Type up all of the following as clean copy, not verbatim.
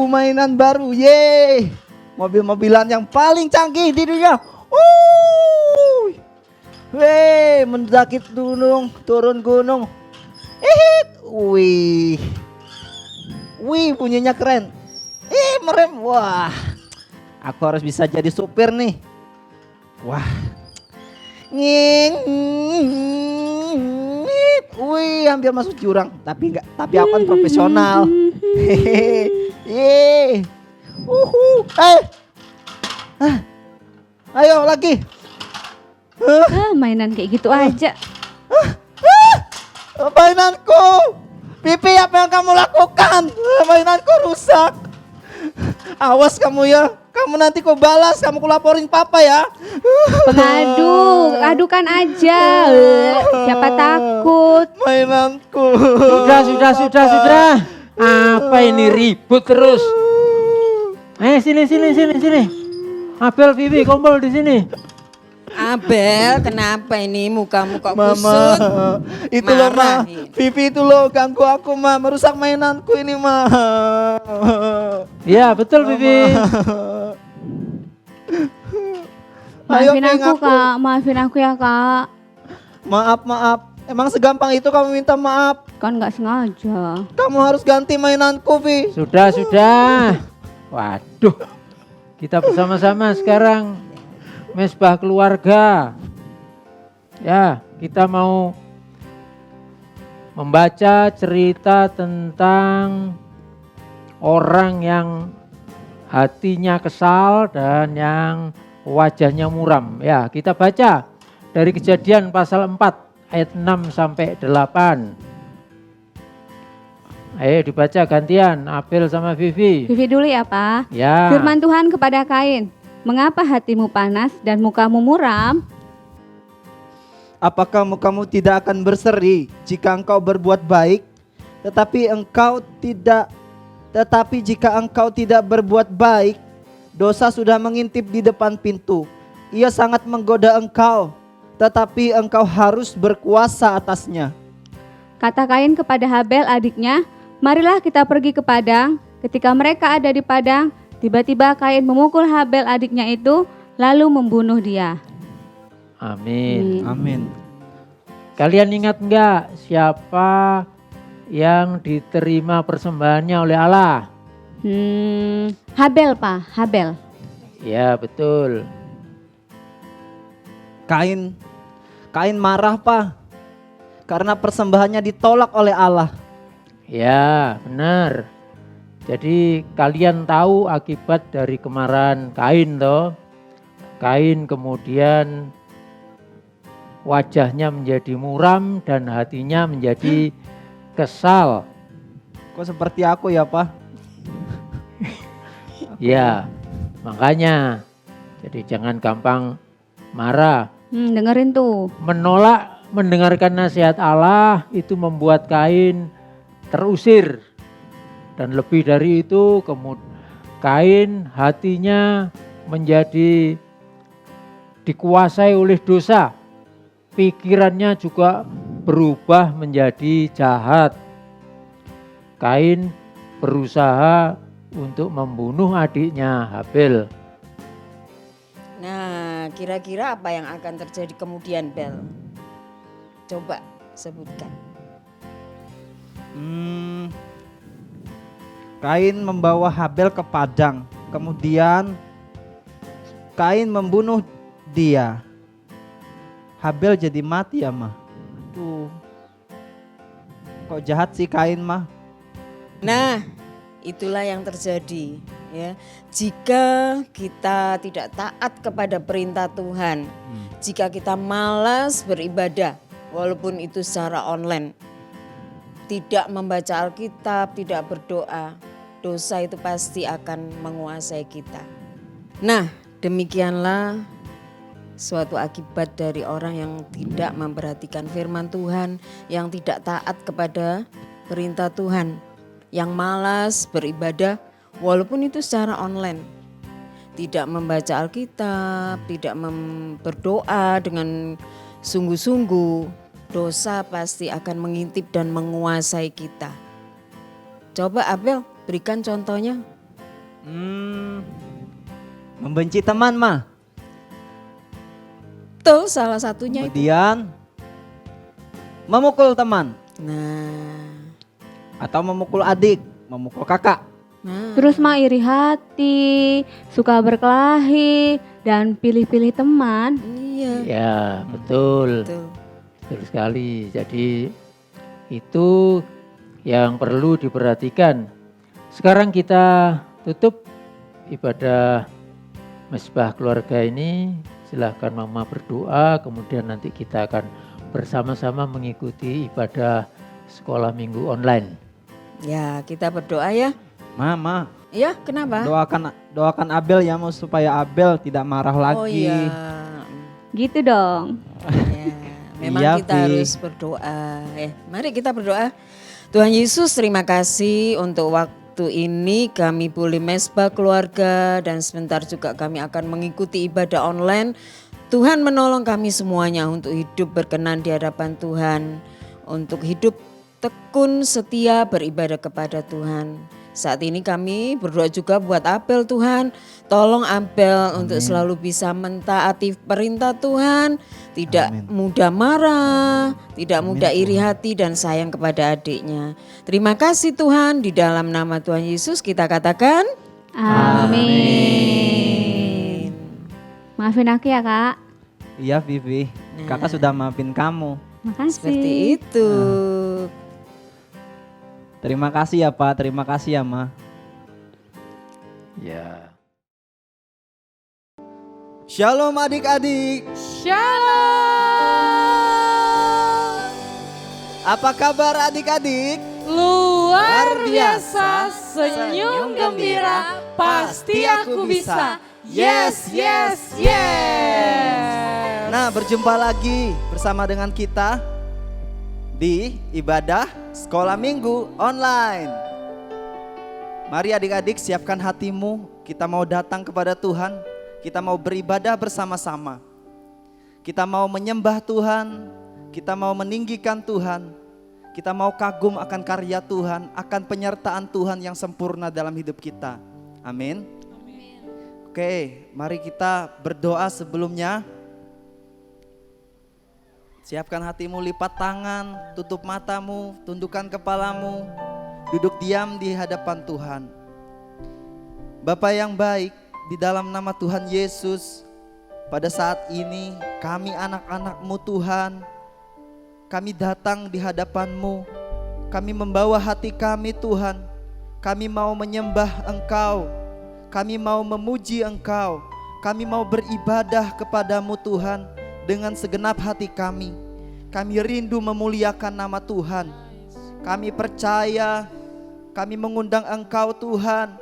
mainan baru. Yeay. Mobil-mobilan yang paling canggih di dunia. Wuh. Weh, mendaki gunung, turun gunung. Wih. Wih, bunyinya keren. Merem. Wah. Aku harus bisa jadi supir nih. Wah. Nging. Wih, hampir masuk jurang, tapi enggak, tapi aku kan profesional. Hehehe. Ayo lagi. Mainan kayak gitu aja. Mainanku. Pipi, apa yang kamu lakukan? Mainanku rusak. Awas kamu ya. Kamu nanti kau balas, kamu laporin papa ya. Pengadu, adukan aja. Siapa takut? Mainanku. Sudah. Apa ini ribut terus? Sini. Abel, Vivi, kumpul di sini. Abel, kenapa ini mukamu kok Mama, kusut? itu loh Marah. Ma, Vivi itu loh ganggu aku Ma, merusak mainanku ini Ma. Ya betul Vivi. Ayo, Maafin Peng, aku Kak, maafin aku ya Kak. Maaf. Emang segampang itu kamu minta maaf? Kan nggak sengaja. Kamu harus ganti mainanku, Vi. Sudah. Waduh, kita bersama-sama sekarang mesbah keluarga. Ya, kita mau membaca cerita tentang orang yang hatinya kesal dan yang wajahnya muram. Ya, kita baca dari Kejadian pasal 4 ayat 6 sampai 8. Ayo dibaca gantian, Abel sama Vivi. Vivi dulu ya Pak. Ya. Firman Tuhan kepada Kain, mengapa hatimu panas dan mukamu muram? Apakah mukamu tidak akan berseri jika engkau berbuat baik, tetapi jika engkau tidak berbuat baik, dosa sudah mengintip di depan pintu. Ia sangat menggoda engkau, tetapi engkau harus berkuasa atasnya. Kata Kain kepada Habel adiknya, marilah kita pergi ke padang. Ketika mereka ada di padang, tiba-tiba Kain memukul Habel adiknya itu, lalu membunuh dia. Amin. Amin. Kalian ingat enggak siapa yang diterima persembahannya oleh Allah? Habel Pak, Habel. Ya betul. Kain marah Pak, karena persembahannya ditolak oleh Allah. Ya benar. Jadi kalian tahu akibat dari kemarahan Kain toh. Kain kemudian wajahnya menjadi muram dan hatinya menjadi kesal. Kok seperti aku ya Pak? Ya makanya jadi jangan gampang marah. Dengerin tuh. Menolak mendengarkan nasihat Allah itu membuat Kain terusir. Dan lebih dari itu Kain hatinya menjadi dikuasai oleh dosa. Pikirannya juga berubah menjadi jahat. Kain berusaha untuk membunuh adiknya Habel. Nah, kira-kira apa yang akan terjadi kemudian, Bel? Coba sebutkan. Kain membawa Habel ke padang. Kemudian Kain membunuh dia. Habel jadi mati ya mah. Tuh. Kok jahat sih Kain mah? Nah, itulah yang terjadi ya. Jika kita tidak taat kepada perintah Tuhan, jika kita malas beribadah walaupun itu secara online, tidak membaca Alkitab, tidak berdoa, dosa itu pasti akan menguasai kita. Nah, demikianlah suatu akibat dari orang yang tidak memperhatikan firman Tuhan, yang tidak taat kepada perintah Tuhan, yang malas beribadah walaupun itu secara online, tidak membaca Alkitab, tidak berdoa dengan sungguh-sungguh, dosa pasti akan mengintip dan menguasai kita. Coba Abel berikan contohnya. Membenci teman mah. Betul, salah satunya itu. Kemudian memukul teman Nah, atau memukul adik, memukul kakak. Terus mah iri hati, suka berkelahi, dan pilih-pilih teman. iya, Ya, betul. betul. Betul sekali. Jadi itu yang perlu diperhatikan. Sekarang kita tutup ibadah Mesbah Keluarga ini. Silahkan Mama berdoa, kemudian nanti kita akan bersama-sama mengikuti ibadah sekolah minggu online. Ya, kita berdoa ya. Mama, Ya, kenapa? doakan Abel ya, mau supaya Abel tidak marah lagi. Oh iya. Gitu dong. Ya, memang Iya, kita Vi. harus berdoa. Mari kita berdoa. Tuhan Yesus, terima kasih untuk waktu ini kami boleh mesbah keluarga dan sebentar juga kami akan mengikuti ibadah online. Tuhan menolong kami semuanya untuk hidup berkenan di hadapan Tuhan, untuk hidup tekun setia beribadah kepada Tuhan. Saat ini kami berdoa juga buat Abel Tuhan. Tolong Abel untuk selalu bisa mentaati perintah Tuhan. Tidak mudah marah, tidak mudah iri hati dan sayang kepada adiknya. Terima kasih Tuhan, di dalam nama Tuhan Yesus kita katakan Amin. Maafin aku ya kak. Iya Vivi, kakak sudah maafin kamu. Makasih. seperti itu. Terima kasih ya Pak, terima kasih ya Ma. Ya. Shalom adik-adik. Shalom. Apa kabar adik-adik? Luar biasa, senyum gembira, pasti aku bisa. Yes, yes, yes. Nah, berjumpa lagi bersama dengan kita di ibadah sekolah minggu online. Mari adik-adik siapkan hatimu, kita mau datang kepada Tuhan, kita mau beribadah bersama-sama. Kita mau menyembah Tuhan, kita mau meninggikan Tuhan, kita mau kagum akan karya Tuhan, akan penyertaan Tuhan yang sempurna dalam hidup kita. Amin. Oke, mari kita berdoa sebelumnya. Siapkan hatimu, lipat tangan, tutup matamu, tundukkan kepalamu, duduk diam di hadapan Tuhan. Bapa yang baik, di dalam nama Tuhan Yesus, pada saat ini kami anak-anak-Mu Tuhan, kami datang di hadapan-Mu, kami membawa hati kami Tuhan, kami mau menyembah Engkau, kami mau memuji Engkau, kami mau beribadah kepada-Mu Tuhan, dengan segenap hati kami. Kami rindu memuliakan nama Tuhan. Kami percaya, kami mengundang Engkau Tuhan,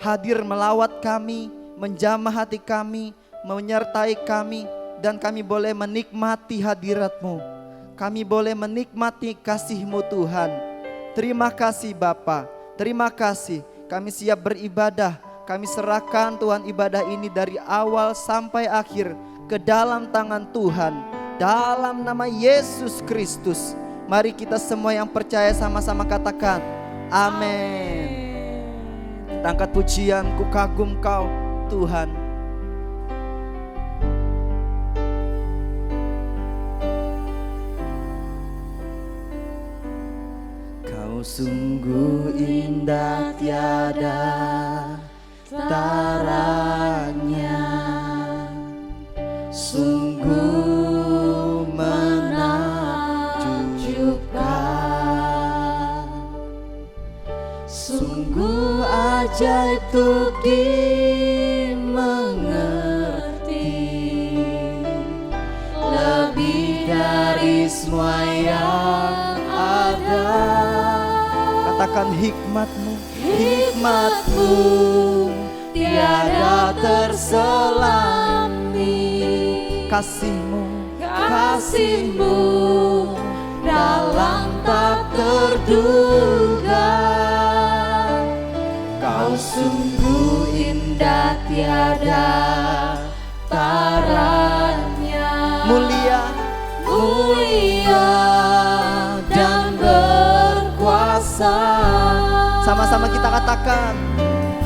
hadir melawat kami, menjamah hati kami, menyertai kami, dan kami boleh menikmati hadirat-Mu. Kami boleh menikmati kasih-Mu Tuhan. Terima kasih Bapa, terima kasih. Kami siap beribadah, kami serahkan Tuhan ibadah ini dari awal sampai akhir ke dalam tangan Tuhan, dalam nama Yesus Kristus. Mari kita semua yang percaya sama-sama katakan amin. Kita angkat pujian, ku kagum Kau Tuhan. Kau sungguh indah tiada taranya, sungguh menakjubkan, sungguh ajaib untuk dimengerti, lebih dari semua yang ada. Katakan hikmat-Mu, hikmat-Mu tiada terselami, kasih-Mu, kasih-Mu dalam tak terduga. Kau sungguh indah tiada taranya, mulia, mulia dan berkuasa. Sama-sama kita katakan,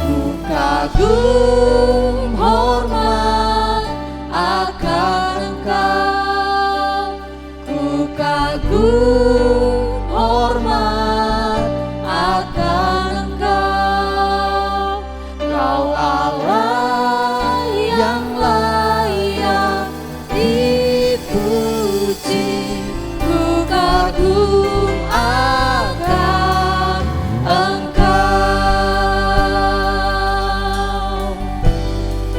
ku kagum hormat akan Engkau, ku kagum hormat akan Engkau, Kau Allah yang layak dipuji, ku kagum akan Engkau.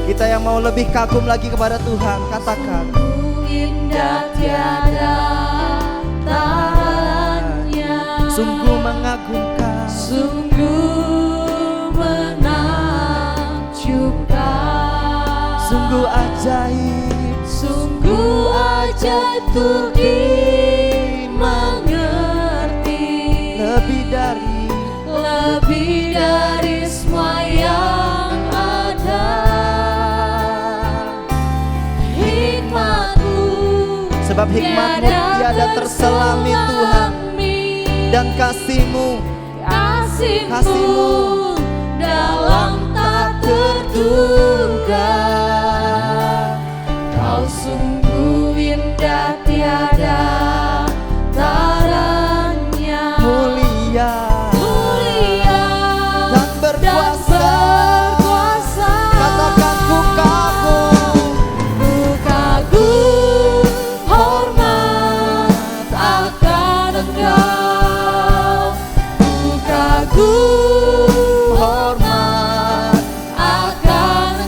Kita yang mau lebih kagum lagi kepada Tuhan, katakan. Indah tiada taranya, Sungguh mengagumkan, sungguh menakjubkan, sungguh ajaib, sungguh ajaib untuk dimengerti, lebih dari semua yang ada. Hikmat-Mu sebab hikmat-Mu tiada terselami Tuhan, dan kasih-Mu kasih-Mu dalam tak terduga. Kau sungguh indah tiada taranya, mulia mulia dan berkuasa. Katakan ku kagum, ku kagum hormat akan Engkau, ku kagum hormat akan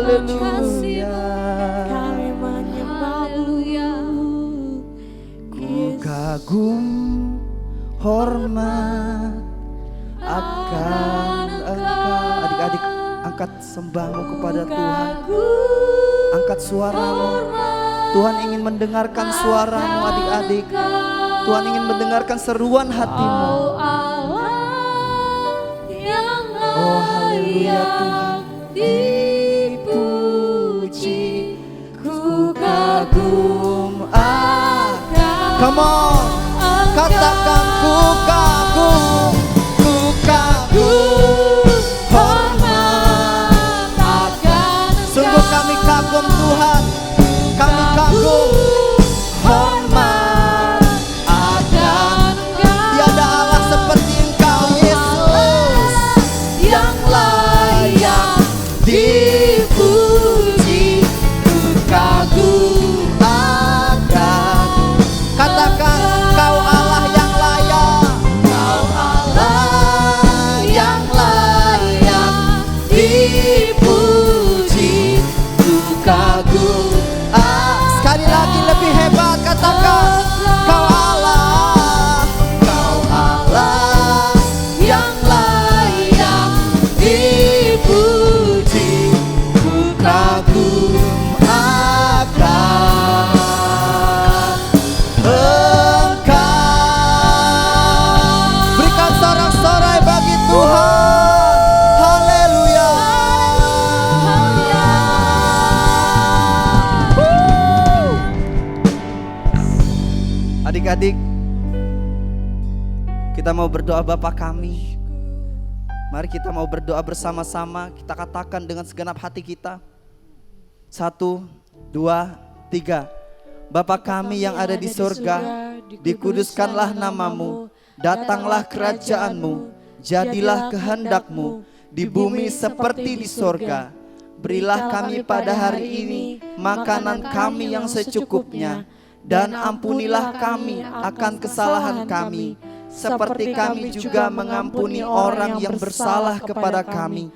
haleluya. Kami menyembahmu. Ku kagum hormat akan Engkau. Adik-adik, angkat sembahmu kepada Tuhan. Angkat suaramu. Tuhan ingin mendengarkan suaramu adik-adik. Tuhan ingin mendengarkan seruan hatimu. Oh haleluya Tuhan. Dipuji, ku kagum akan. Come on, katakan ku kagum. Ku kagum hormat akan. Sungguh kami kagum Tuhan. Kami kagum hormat akan. Tiada Allah seperti Engkau Yesus, yang layak dipuji. Ku kagum akan. Katakan Kau Allah yang layak. Kau Allah yang layak dipuji. Ku kagum. Sekali lagi lebih hebat, katakan Kau Allah. Kau Allah yang layak dipuji. Ku kagum akan Engkau. Berikan sorak-sorai bagi Tuhan. Haleluya. Adik-adik, kita mau berdoa Bapa kami. Mari kita mau berdoa bersama-sama. Kita katakan dengan segenap hati kita. 1, 2, 3. Bapa kami yang ada di surga, dikuduskanlah namamu, datanglah kerajaanmu, jadilah kehendak-Mu di bumi seperti di surga. Berilah kami pada hari ini makanan kami yang secukupnya, dan ampunilah kami akan kesalahan kami, seperti kami juga mengampuni orang yang bersalah kepada kami.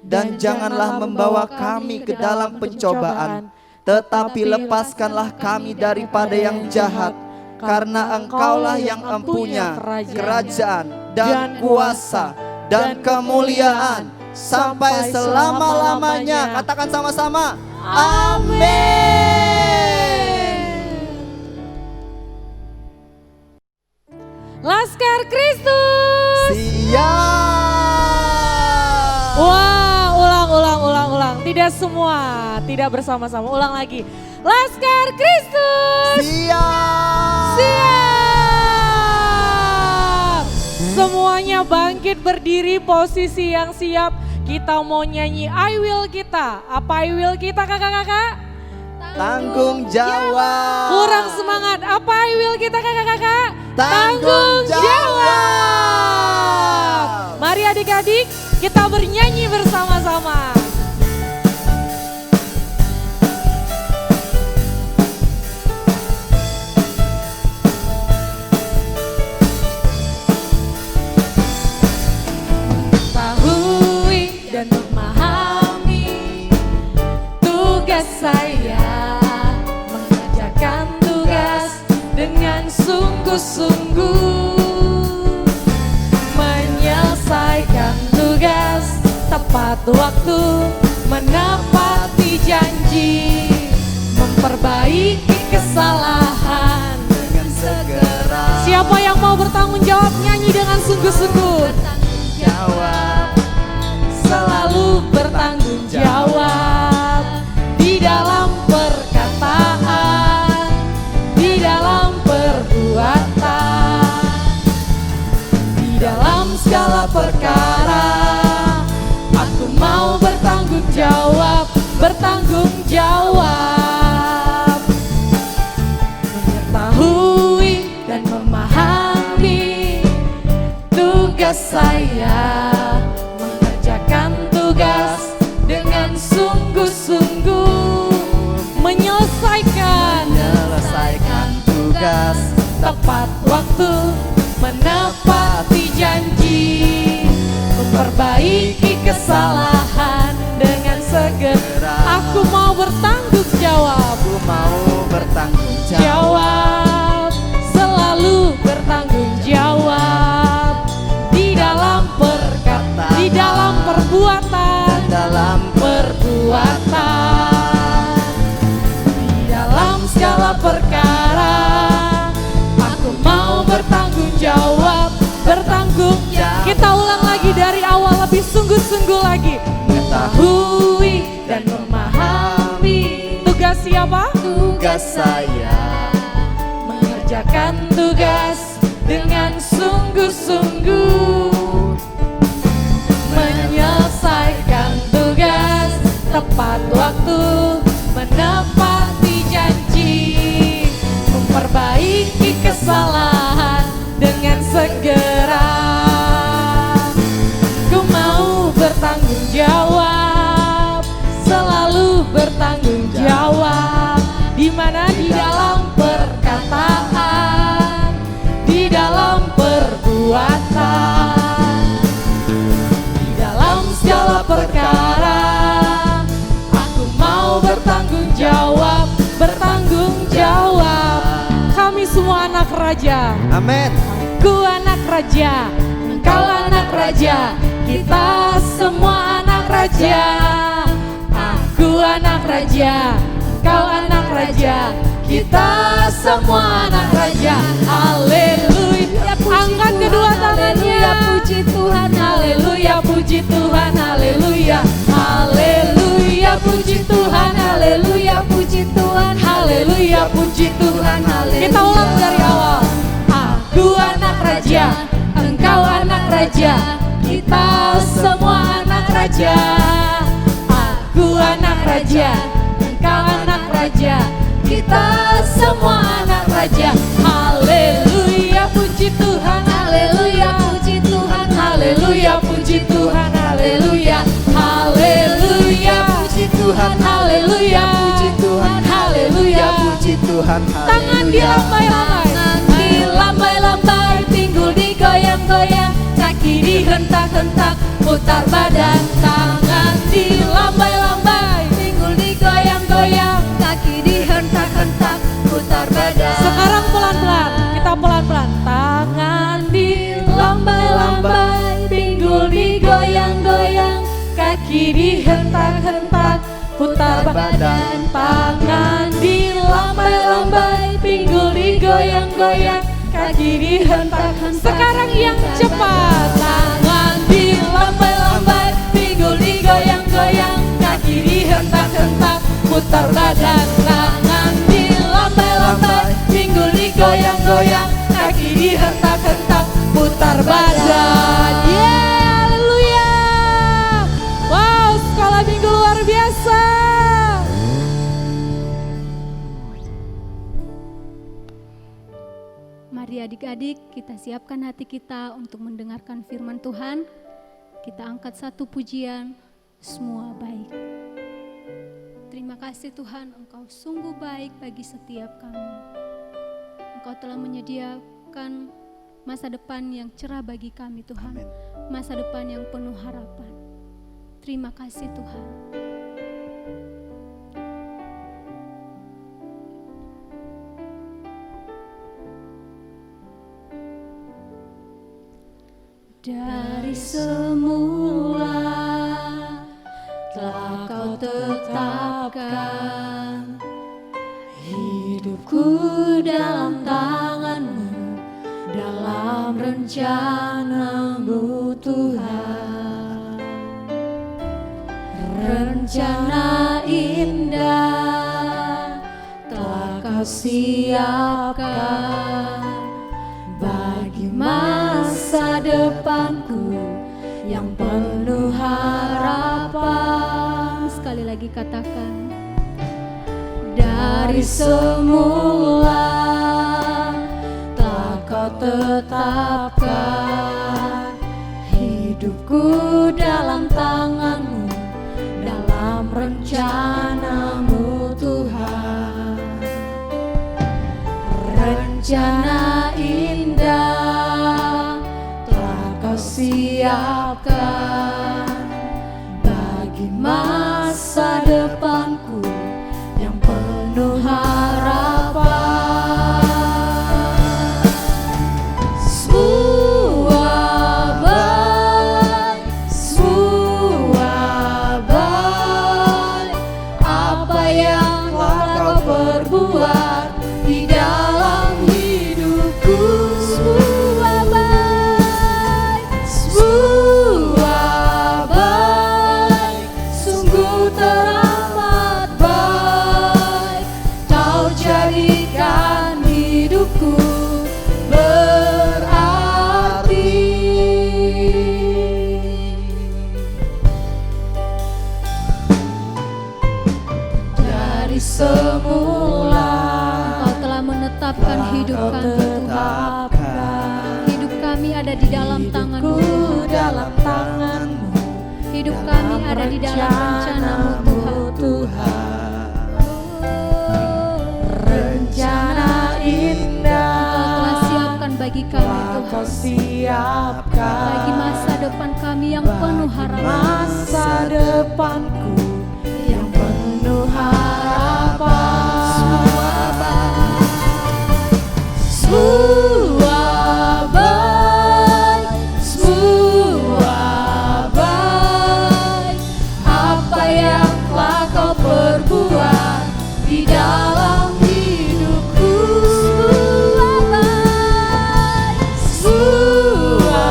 Dan janganlah membawa kami ke dalam pencobaan, tetapi lepaskanlah kami daripada yang jahat. Karena Engkaulah yang empunya kerajaan dan kuasa dan kemuliaan sampai selama-lamanya. Katakan sama-sama, amin. Laskar Kristus. Siap. Wah, ulang. Tidak semua, tidak bersama-sama. Ulang lagi. Laskar Kristus. Siap. Siap. Semuanya bangkit berdiri, posisi yang siap. Kita mau nyanyi I will kita. Apa I will kita kakak-kakak? Tanggung jawab. Kurang semangat. Apa I will kita kakak-kakak? Tanggung jawab. Mari adik-adik kita bernyanyi bersama-sama. Mengetahui dan memahami tugas saya, mengerjakan tugas dengan sungguh-sungguh, menyelesaikan tugas tepat waktu, menepati janji, memperbaiki kesalahan Dengan segera. Siapa yang mau bertanggung jawab nyanyi dengan sungguh-sungguh? Jawab. Selalu bertanggung jawab di dalam perkataan, di dalam perbuatan, di dalam segala perkara. Aku mau bertanggung jawab, bertanggung jawab. Mengetahui dan memahami tugas saya, mengerjakan tugas dengan sungguh-sungguh, menyelesaikan tugas tepat waktu, menepati janji, memperbaiki kesalahan dengan segera. Aku jawab, selalu bertanggung jawab di dalam perkataan, di dalam perbuatan, dalam perbuatan, di dalam segala perkara. Aku mau bertanggung jawab, bertanggung jawab. Kita ulang lagi dari awal, lebih sungguh-sungguh lagi. Mengetahui dan memahami tugas siapa? tugas saya, Mengerjakan tugas dengan sungguh-sungguh, menyelesaikan tugas tepat waktu, menepati janji, memperbaiki kesalahan dengan segera. Ku mau bertanggung jawab, selalu bertanggung jawab. Di mana? Di dalam perkataan, di dalam perbuatan, di dalam segala perkara. Aku mau bertanggung jawab, bertanggung jawab. Kami semua anak raja. amin. Ku anak raja, engkau anak raja, kita semua anak raja. Aku anak raja, engkau anak raja, kita semua anak raja. Haleluya, angkat kedua tangannya. Puji Tuhan, Haleluya, puji Tuhan, haleluya. Haleluya, puji Tuhan, haleluya, puji Tuhan, haleluya, puji Tuhan, haleluya. Kita ulang dari awal. Aku anak raja, engkau anak raja, kita semua anak raja. Aku anak raja, engkau anak raja, kita semua anak raja. Haleluya, puji Tuhan, haleluya, puji Tuhan, haleluya, puji Tuhan, haleluya. Haleluya, puji Tuhan, haleluya, puji Tuhan, haleluya, puji Tuhan, Tangan dilambai-lambai, dilambai-lambai, pinggul digoyang-goyang, kaki dihentak-hentak, putar badan. Tangan dilambai-lambai, pinggul digoyang-goyang, kaki dihentak-hentak, putar badan. Sekarang pelan-pelan, kita pelan-pelan. Tangan dilambai-lambai, pinggul digoyang-goyang, kaki dihentak-hentak, putar badan. Tangan dilambai-lambai, pinggul digoyang-goyang, kaki dihentak-hentak. Sekarang yang cepat. Tangan dilambai-lambai, pinggul digoyang-goyang, kaki dihentak-hentak, putar badan. Tangan dilambai-lambai, pinggul digoyang-goyang, kaki dihentak-hentak, putar badan. Yeah, haleluya. Wow, sekolah minggu luar biasa. Mari adik-adik kita siapkan hati kita untuk mendengarkan firman Tuhan. Kita angkat satu pujian, semua baik. Terima kasih Tuhan, Engkau sungguh baik bagi setiap kami. Engkau telah menyediakan masa depan yang cerah bagi kami Tuhan. Masa depan yang penuh harapan. Terima kasih Tuhan. Dari semula telah Kau tetapkan hidupku dalam tangan-Mu, dalam rencana-Mu Tuhan. Rencana indah telah Kau siapkan bagi masa depanku yang penuh harapan. Sekali lagi katakan, dari semula telah Kau tetapkan hidupku dalam tangan-Mu, dalam rencana-Mu Tuhan. Rencana indah telah Kau siapkan bagi masa depanku yang penuh harapan. kami ada di dalam tangan-Mu. dalam tangan-Mu. Hidup kami ada di dalam rencana-Mu Tuhan. Rencana indah Engkau telah siapkan bagi kami Kau Tuhan. siapkan Bagi masa depan kami yang penuh harapan. masa depanku yang penuh harapan. Semua baik, semua baik, apa yang telah Kau perbuat di dalam hidupku. Semua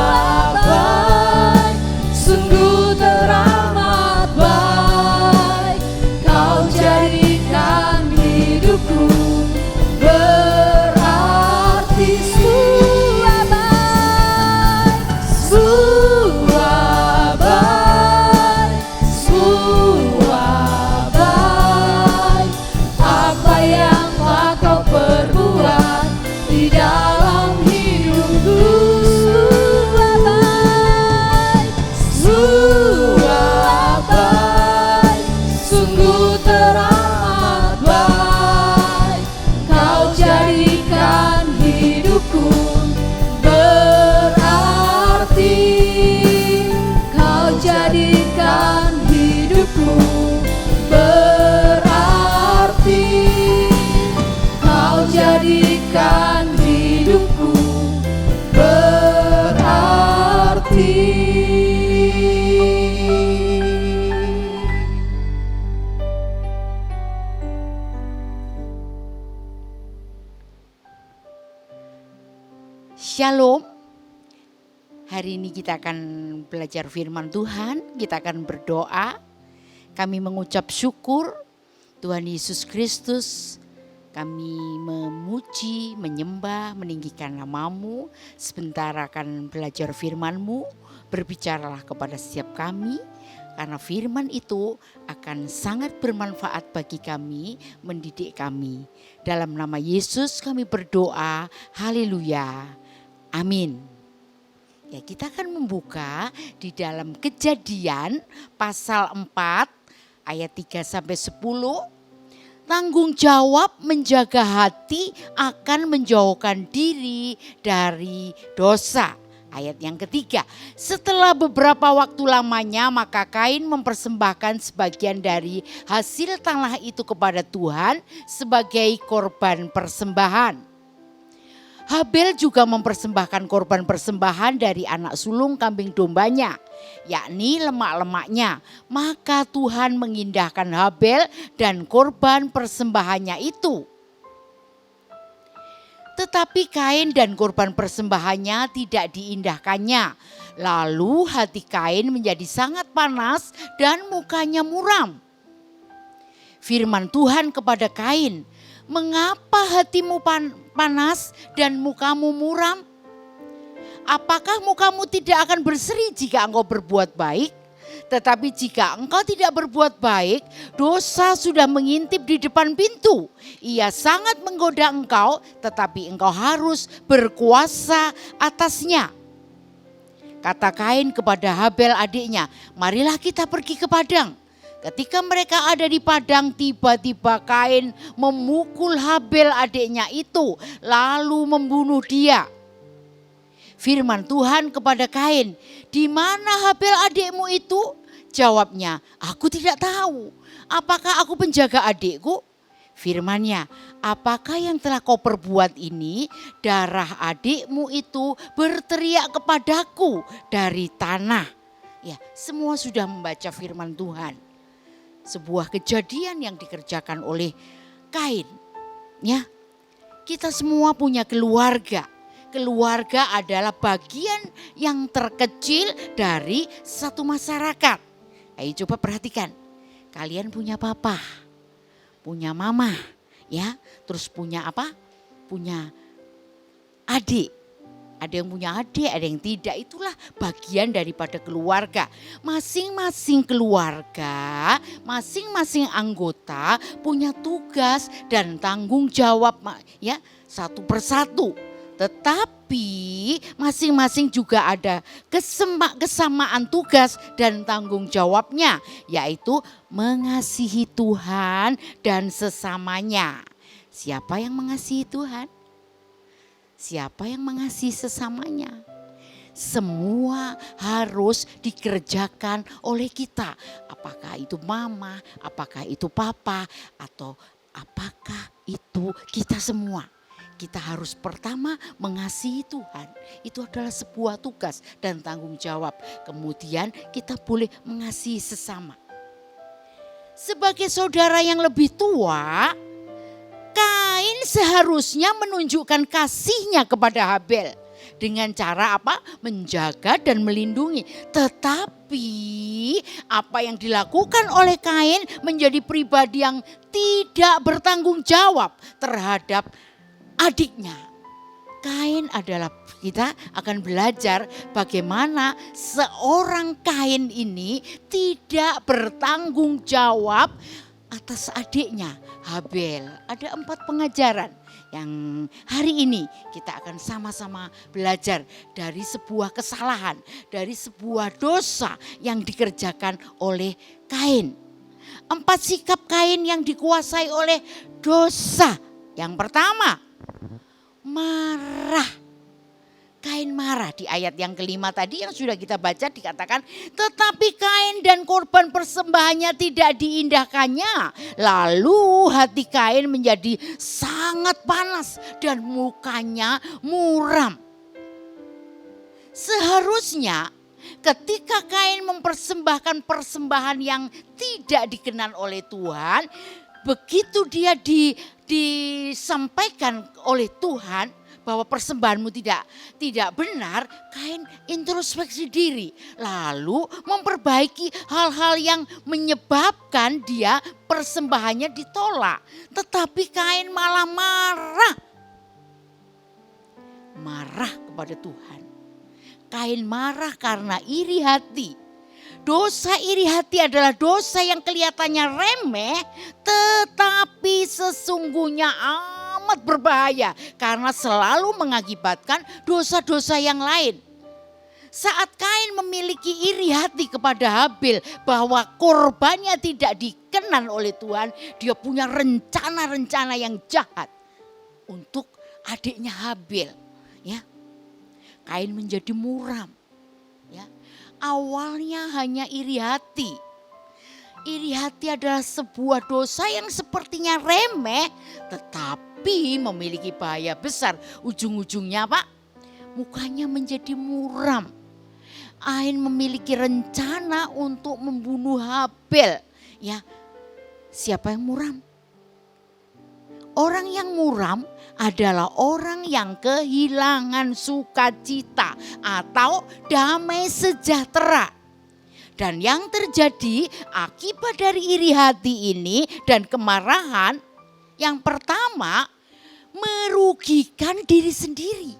baik, sungguh teramat baik, Kau jadikan hidupku berarti. Semua baik, semua baik, semua baik, apa yang telah Kau perbuat di dalam hidupku. Semua baik, sungguh teramat baik, Kau jadikan hidupku berarti. Kau jadikan hidupku berarti. Kau jadikan hidupku berarti. Shalom. Hari ini kita akan belajar firman Tuhan, kita akan berdoa. Kami mengucap syukur Tuhan Yesus Kristus. Kami memuji, menyembah, meninggikan nama-Mu. Sebentar akan belajar firman-Mu. Berbicaralah kepada setiap kami, karena firman itu akan sangat bermanfaat bagi kami, mendidik kami. Dalam nama Yesus kami berdoa, haleluya, amin. Ya, kita akan membuka di dalam Kejadian pasal 4 ayat 3-10. Tanggung jawab menjaga hati akan menjauhkan diri dari dosa. Ayat yang ketiga, setelah beberapa waktu lamanya maka Kain mempersembahkan sebagian dari hasil tanah itu kepada Tuhan sebagai korban persembahan. Habel juga mempersembahkan korban persembahan dari anak sulung kambing dombanya, yakni lemak-lemaknya. Maka Tuhan mengindahkan Habel dan korban persembahannya itu. Tetapi Kain dan korban persembahannya tidak diindahkannya. Lalu hati Kain menjadi sangat panas dan mukanya muram. Firman Tuhan kepada Kain, mengapa hatimu panas dan mukamu muram? Apakah mukamu tidak akan berseri jika engkau berbuat baik? Tetapi jika engkau tidak berbuat baik, dosa sudah mengintip di depan pintu. Ia sangat menggoda engkau, tetapi engkau harus berkuasa atasnya. Kata Kain kepada Habel adiknya, marilah kita pergi ke padang. Ketika mereka ada di padang, tiba-tiba Kain memukul Habel adiknya itu, lalu membunuh dia. Firman Tuhan kepada Kain, di mana Habel adikmu itu? Jawabnya, aku tidak tahu. Apakah aku penjaga adikku? Firman-Nya, apakah yang telah kau perbuat ini? Darah adikmu itu berteriak kepadaku dari tanah. Ya, semua sudah membaca firman Tuhan. Sebuah kejadian yang dikerjakan oleh Kain. Ya, kita semua punya keluarga. Keluarga adalah bagian yang terkecil dari satu masyarakat. Ayo coba perhatikan. Kalian punya papa, punya mama, ya. Terus punya apa? Punya adik. Ada yang punya adik, ada yang tidak. Itulah bagian daripada keluarga. Masing-masing keluarga, masing-masing anggota punya tugas dan tanggung jawab, ya, satu persatu. Tetapi masing-masing juga ada kesamaan tugas dan tanggung jawabnya, yaitu mengasihi Tuhan dan sesamanya. Siapa yang mengasihi Tuhan? Siapa yang mengasihi sesamanya? Semua harus dikerjakan oleh kita. Apakah itu mama, apakah itu papa, atau apakah itu kita semua. Kita harus pertama mengasihi Tuhan. Itu adalah sebuah tugas dan tanggung jawab. Kemudian kita boleh mengasihi sesama. Sebagai saudara yang lebih tua, Kain seharusnya menunjukkan kasihnya kepada Habel. Dengan cara apa? Menjaga dan melindungi. Tetapi apa yang dilakukan oleh Kain menjadi pribadi yang tidak bertanggung jawab terhadap adiknya. Kain adalah, kita akan belajar bagaimana seorang Kain ini tidak bertanggung jawab atas adiknya Habel. Ada 4 pengajaran yang hari ini kita akan sama-sama belajar dari sebuah kesalahan, dari sebuah dosa yang dikerjakan oleh Kain. 4 sikap Kain yang dikuasai oleh dosa. Yang pertama, marah. Kain marah di ayat yang kelima tadi yang sudah kita baca dikatakan, tetapi Kain dan korban persembahannya tidak diindahkannya. Lalu hati Kain menjadi sangat panas dan mukanya muram. Seharusnya ketika Kain mempersembahkan persembahan yang tidak dikenal oleh Tuhan, begitu dia disampaikan oleh Tuhan bahwa persembahanmu tidak benar, Kain introspeksi diri. Lalu memperbaiki hal-hal yang menyebabkan dia persembahannya ditolak. Tetapi Kain malah marah. Marah kepada Tuhan. Kain marah karena iri hati. Dosa iri hati adalah dosa yang kelihatannya remeh, tetapi sesungguhnya amat berbahaya karena selalu mengakibatkan dosa-dosa yang lain. Saat Kain memiliki iri hati kepada Habel bahwa korbannya tidak dikenan oleh Tuhan, dia punya rencana-rencana yang jahat untuk adiknya Habel. Ya, Kain menjadi muram. Ya, awalnya hanya iri hati. Iri hati adalah sebuah dosa yang sepertinya remeh, tetapi memiliki bahaya besar. Ujung-ujungnya Pak, mukanya menjadi muram. Kain memiliki rencana untuk membunuh Habel. Ya, siapa yang muram? Orang yang muram adalah orang yang kehilangan sukacita atau damai sejahtera. Dan yang terjadi akibat dari iri hati ini dan kemarahan, yang pertama merugikan diri sendiri.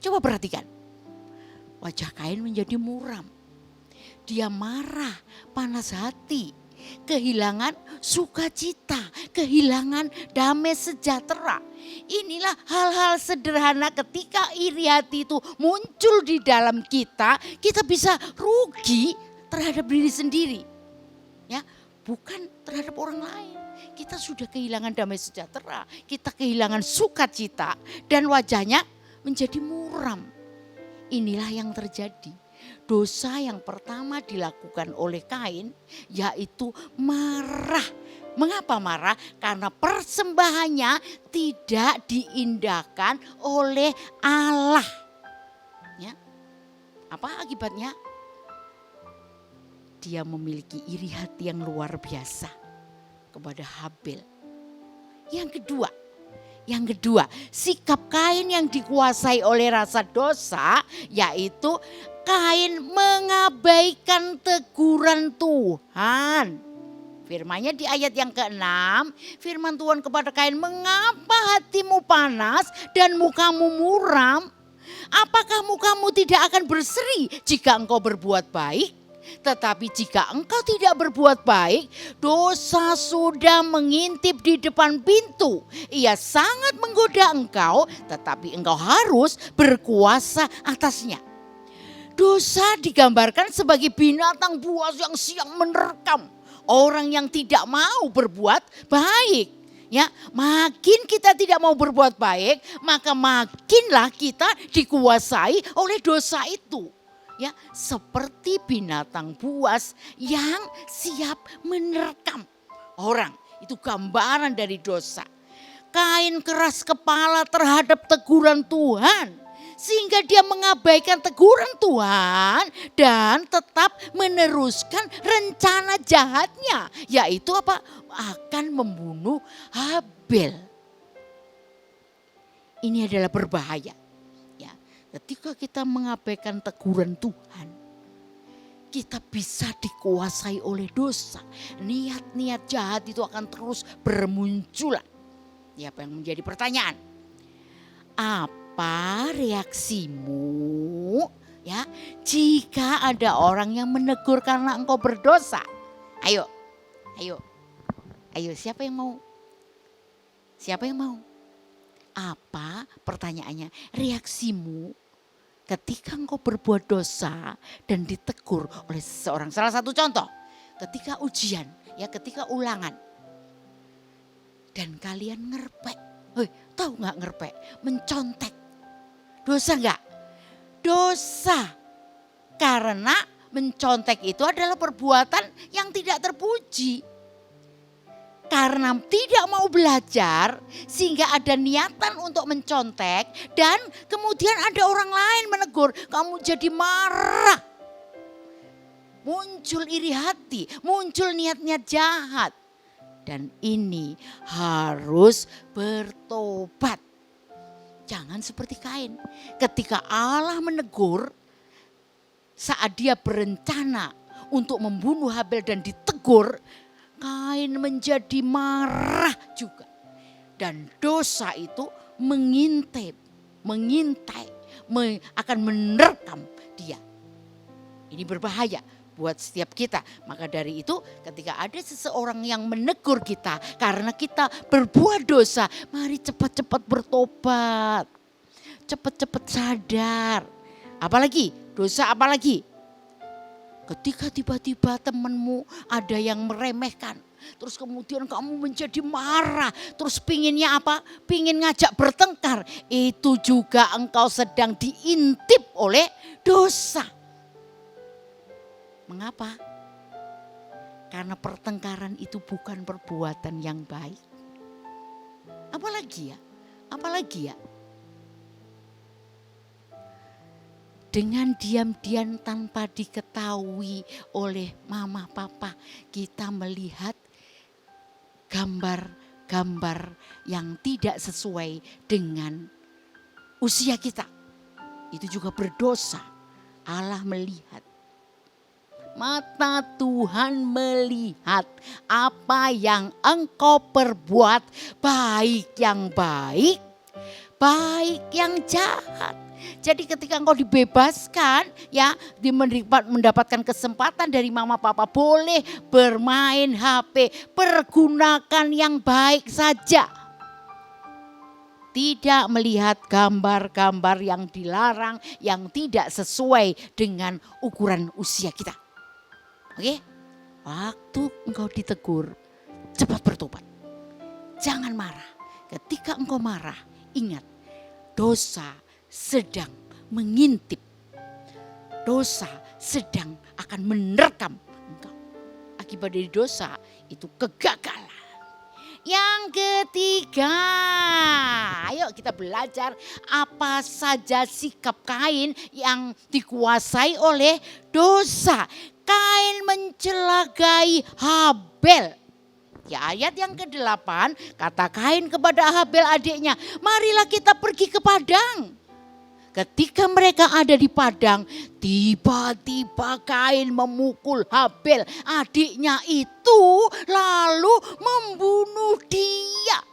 Coba perhatikan, wajah Kain menjadi muram. Dia marah, panas hati, kehilangan sukacita, kehilangan damai sejahtera. Inilah hal-hal sederhana ketika iri hati itu muncul di dalam kita bisa rugi terhadap diri sendiri. Ya, bukan terhadap orang lain. Kita sudah kehilangan damai sejahtera, kita kehilangan sukacita dan wajahnya menjadi muram. Inilah yang terjadi. Dosa yang pertama dilakukan oleh Kain yaitu marah. Mengapa marah? Karena persembahannya tidak diindahkan oleh Allah. Ya. Apa akibatnya? Dia memiliki iri hati yang luar biasa kepada Habel. Yang kedua, sikap Kain yang dikuasai oleh rasa dosa yaitu Kain mengabaikan teguran Tuhan. Firman-Nya di ayat yang ke-6, firman Tuhan kepada Kain, mengapa hatimu panas dan mukamu muram? Apakah mukamu tidak akan berseri jika engkau berbuat baik? Tetapi jika engkau tidak berbuat baik, dosa sudah mengintip di depan pintu. Ia sangat menggoda engkau, tetapi engkau harus berkuasa atasnya. Dosa digambarkan sebagai binatang buas yang siap menerkam orang yang tidak mau berbuat baik. Ya, makin kita tidak mau berbuat baik, maka makinlah kita dikuasai oleh dosa itu. Ya, seperti binatang buas yang siap menerkam orang. Itu gambaran dari dosa. Kain keras kepala terhadap teguran Tuhan, sehingga dia mengabaikan teguran Tuhan dan tetap meneruskan rencana jahatnya, yaitu apa? Akan membunuh Habel. Ini adalah berbahaya. Ya, ketika kita mengabaikan teguran Tuhan, kita bisa dikuasai oleh dosa. Niat-niat jahat itu akan terus bermunculan. Ya, apa yang menjadi pertanyaan? Apa reaksimu ya jika ada orang yang menegur karena engkau berdosa? Ayo, siapa yang mau? Siapa yang mau? Apa pertanyaannya? Reaksimu ketika engkau berbuat dosa dan ditegur oleh seseorang. Salah satu contoh, ketika ujian, ya ketika ulangan. Dan kalian ngerpek. Tahu nggak ngerpek? Mencontek. Dosa nggak? Dosa. Karena mencontek itu adalah perbuatan yang tidak terpuji. Karena tidak mau belajar sehingga ada niatan untuk mencontek dan kemudian ada orang lain menegur, kamu jadi marah. Muncul iri hati, muncul niat-niat jahat. Dan ini harus bertobat. Jangan seperti Kain. Ketika Allah menegur, saat dia berencana untuk membunuh Habel dan ditegur, Kain menjadi marah juga. Dan dosa itu mengintai, akan menerkam dia. Ini berbahaya buat setiap kita. Maka dari itu ketika ada seseorang yang menegur kita karena kita berbuat dosa, mari cepat-cepat bertobat. Cepat-cepat sadar. Apalagi? Dosa apalagi? Ketika tiba-tiba temanmu ada yang meremehkan, terus kemudian kamu menjadi marah, terus pinginnya apa? Pingin ngajak bertengkar. Itu juga engkau sedang diintip oleh dosa. Mengapa? Karena pertengkaran itu bukan perbuatan yang baik. Apalagi ya? Dengan diam-diam tanpa diketahui oleh mama papa, kita melihat gambar-gambar yang tidak sesuai dengan usia kita. Itu juga berdosa. Allah melihat. Mata Tuhan melihat apa yang engkau perbuat, baik yang baik, baik yang jahat. Jadi ketika engkau dibebaskan, ya, mendapatkan kesempatan dari mama papa, boleh bermain HP, pergunakan yang baik saja. Tidak melihat gambar-gambar yang dilarang, yang tidak sesuai dengan ukuran usia kita. Oke? Waktu engkau ditegur, cepat bertobat. Jangan marah. Ketika engkau marah, ingat, dosa sedang mengintip. Dosa sedang akan menerkam engkau. Akibat dari dosa itu kegagalan. Yang ketiga, ayo kita belajar apa saja sikap Kain yang dikuasai oleh dosa. Kain mencelakai Habel. Ya, ayat yang ke-8, kata Kain kepada Habel adiknya, marilah kita pergi ke padang. Ketika mereka ada di padang, tiba-tiba Kain memukul Habel, adiknya itu, lalu membunuh dia.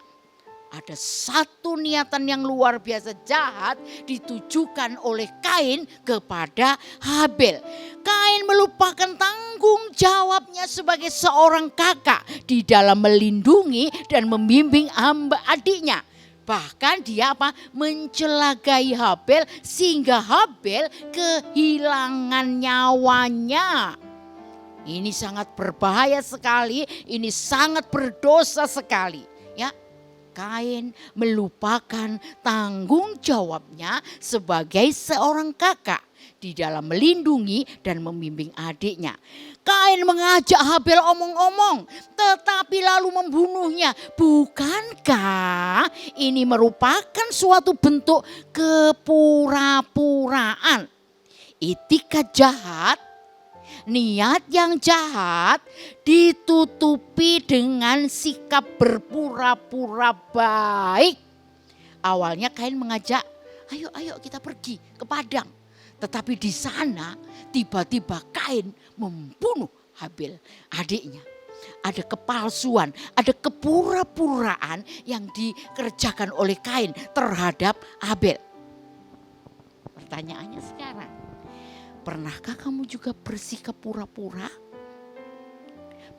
ada satu niatan yang luar biasa jahat ditujukan oleh Kain kepada Habel. Kain melupakan tanggung jawabnya sebagai seorang kakak di dalam melindungi dan membimbing adiknya. Bahkan dia mencelakai Habel sehingga Habel kehilangan nyawanya. Ini sangat berbahaya sekali, ini sangat berdosa sekali. Ya, Kain melupakan tanggung jawabnya sebagai seorang kakak di dalam melindungi dan membimbing adiknya. Kain mengajak Habel omong-omong, tetapi lalu membunuhnya. Bukankah ini merupakan suatu bentuk kepura-puraan? Itikat jahat, niat yang jahat ditutupi dengan sikap berpura-pura baik. Awalnya Kain mengajak, ayo kita pergi ke padang. Tetapi di sana tiba-tiba Kain membunuh Habel, adiknya. Ada kepalsuan, ada kepura-puraan yang dikerjakan oleh Kain terhadap Habel. Pertanyaannya sekarang, pernahkah kamu juga bersikap pura-pura?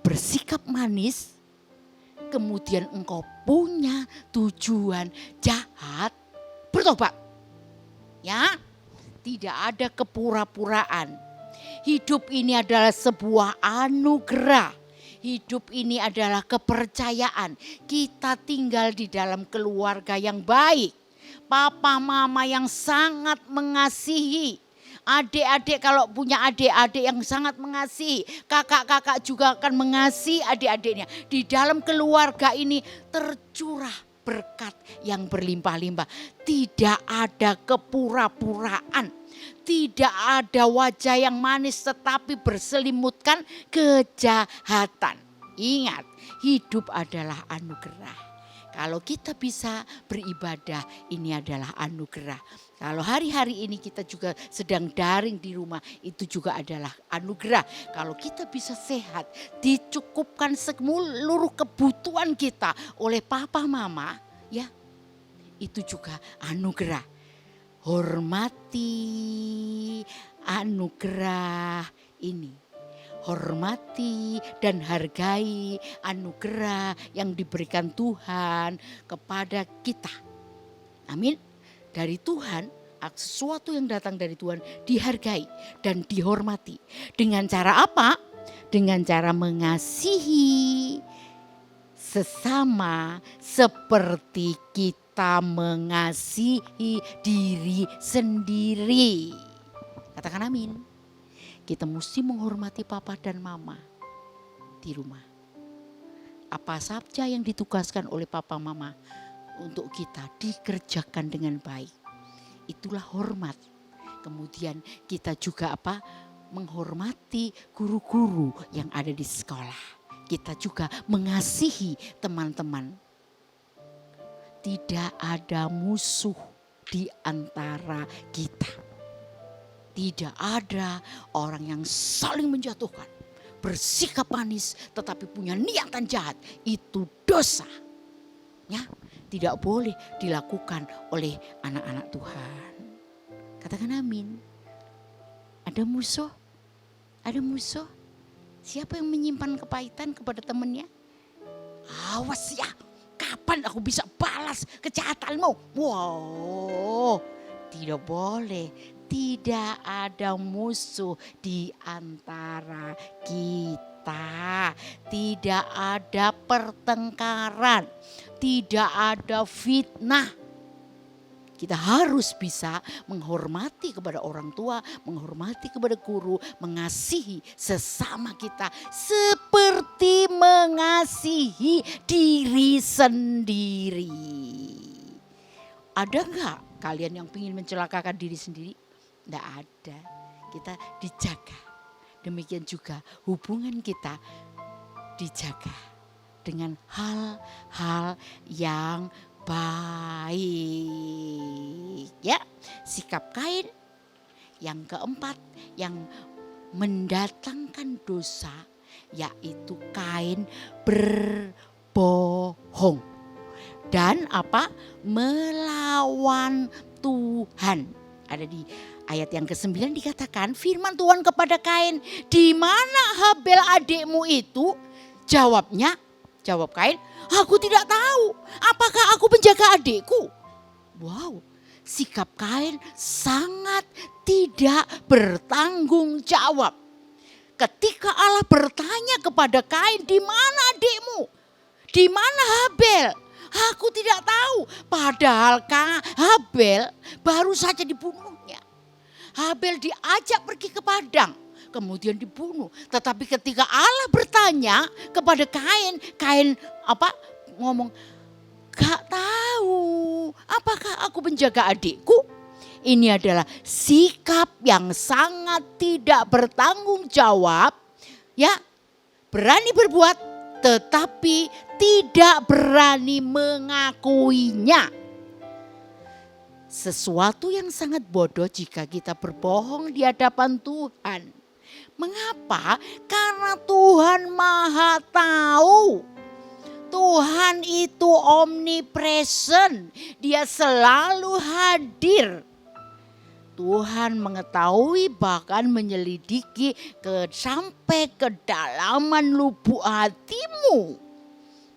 Bersikap manis, kemudian engkau punya tujuan jahat? Bertobat. Ya, tidak ada kepura-puraan. Hidup ini adalah sebuah anugerah. Hidup ini adalah kepercayaan. Kita tinggal di dalam keluarga yang baik. Papa mama yang sangat mengasihi. Adik-adik kalau punya adik-adik yang sangat mengasihi. Kakak-kakak juga akan mengasihi adik-adiknya. Di dalam keluarga ini tercurah berkat yang berlimpah-limpah. Tidak ada kepura-puraan. Tidak ada wajah yang manis tetapi berselimutkan kejahatan. Ingat, hidup adalah anugerah. Kalau kita bisa beribadah, ini adalah anugerah. Kalau hari-hari ini kita juga sedang daring di rumah, itu juga adalah anugerah. Kalau kita bisa sehat, dicukupkan seluruh kebutuhan kita oleh papa mama, ya, itu juga anugerah. Hormati anugerah ini. Hormati dan hargai anugerah yang diberikan Tuhan kepada kita. Amin. Dari Tuhan, sesuatu yang datang dari Tuhan dihargai dan dihormati. Dengan cara apa? Dengan cara mengasihi sesama seperti kita mengasihi diri sendiri. Katakan amin. Kita mesti menghormati papa dan mama di rumah. Apa saja yang ditugaskan oleh papa mama untuk kita dikerjakan dengan baik. Itulah hormat. Kemudian kita juga menghormati guru-guru yang ada di sekolah. Kita juga mengasihi teman-teman. Tidak ada musuh di antara kita. Tidak ada orang yang saling menjatuhkan, bersikap manis tetapi punya niatan jahat. Itu dosa. Ya, tidak boleh dilakukan oleh anak-anak Tuhan. Katakan amin. Ada musuh? Ada musuh? Siapa yang menyimpan kepahitan kepada temannya? Awas ya, kapan aku bisa balas kejahatanmu? Wow, tidak boleh. Tidak ada musuh di antara kita. Tidak ada pertengkaran. Tidak ada fitnah. Kita harus bisa menghormati kepada orang tua, menghormati kepada guru, mengasihi sesama kita seperti mengasihi diri sendiri. Ada enggak kalian yang ingin mencelakakan diri sendiri? Tidak ada. Kita dijaga. Demikian juga hubungan kita dijaga dengan hal-hal yang baik. Ya, sikap Kain yang keempat yang mendatangkan dosa, yaitu Kain berbohong. dan apa? Melawan Tuhan. Ada di ayat yang ke-9 dikatakan firman Tuhan kepada Kain, "Di mana Habel adikmu itu?" Jawab Kain, "Aku tidak tahu. Apakah aku menjaga adikku?" Wow, sikap Kain sangat tidak bertanggung jawab. Ketika Allah bertanya kepada Kain, "Di mana adikmu? Di mana Habel?" "Aku tidak tahu." Padahal Habel baru saja dibunuhnya. Habel diajak pergi ke padang, kemudian dibunuh. Tetapi ketika Allah bertanya kepada Kain, Kain ngomong, "Gak tahu. Apakah aku menjaga adikku?" Ini adalah sikap yang sangat tidak bertanggung jawab, ya. Berani berbuat tetapi tidak berani mengakuinya. Sesuatu yang sangat bodoh jika kita berbohong di hadapan Tuhan. Mengapa? Karena Tuhan Maha Tahu. Tuhan itu omnipresent, Dia selalu hadir. Tuhan mengetahui bahkan menyelidiki sampai kedalaman lubuk hatimu.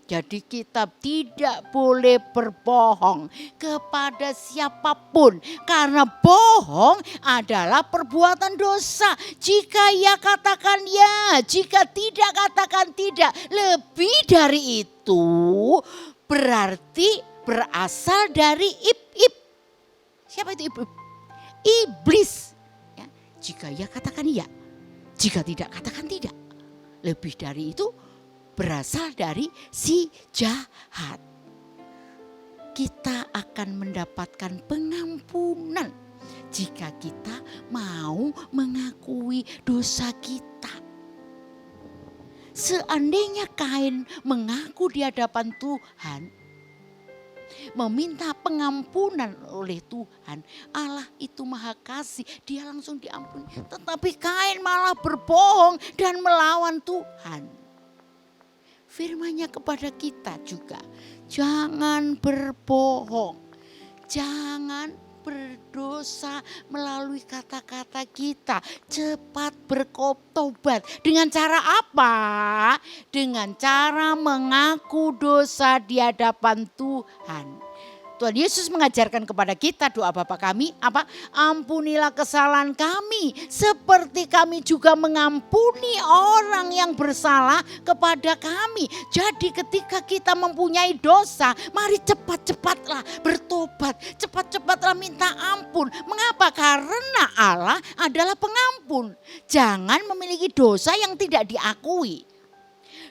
Jadi kita tidak boleh berbohong kepada siapapun. Karena bohong adalah perbuatan dosa. Jika ya katakan ya, jika tidak katakan tidak. Lebih dari itu berarti berasal dari ib. Siapa itu ib? Iblis. Ya, jika ya katakan ya, jika tidak katakan tidak. Lebih dari itu berasal dari si jahat. Kita akan mendapatkan pengampunan jika kita mau mengakui dosa kita. Seandainya Kain mengaku di hadapan Tuhan, meminta pengampunan oleh Tuhan, Allah itu Maha Kasih, Dia langsung diampuni. Tetapi Kain malah berbohong dan melawan Tuhan. Firman-Nya kepada kita juga, jangan berbohong, jangan berdosa melalui kata-kata kita. Cepat bertobat. Dengan cara apa? Dengan cara mengaku dosa di hadapan Tuhan. Tuhan Yesus mengajarkan kepada kita doa Bapa kami, apa? Ampunilah kesalahan kami seperti kami juga mengampuni orang yang bersalah kepada kami. Jadi ketika kita mempunyai dosa, mari cepat-cepatlah bertobat, cepat-cepatlah minta ampun. Mengapa? Karena Allah adalah pengampun. Jangan memiliki dosa yang tidak diakui.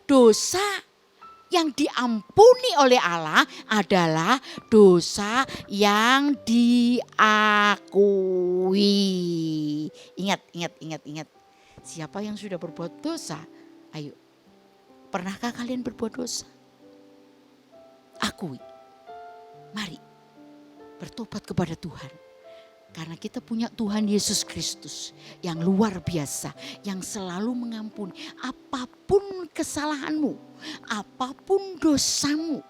Dosa yang diampuni oleh Allah adalah dosa yang diakui. Ingat. Siapa yang sudah berbuat dosa? Ayo, pernahkah kalian berbuat dosa? Akui. Mari bertobat kepada Tuhan. Karena kita punya Tuhan Yesus Kristus yang luar biasa, yang selalu mengampuni apapun kesalahanmu, apapun dosamu.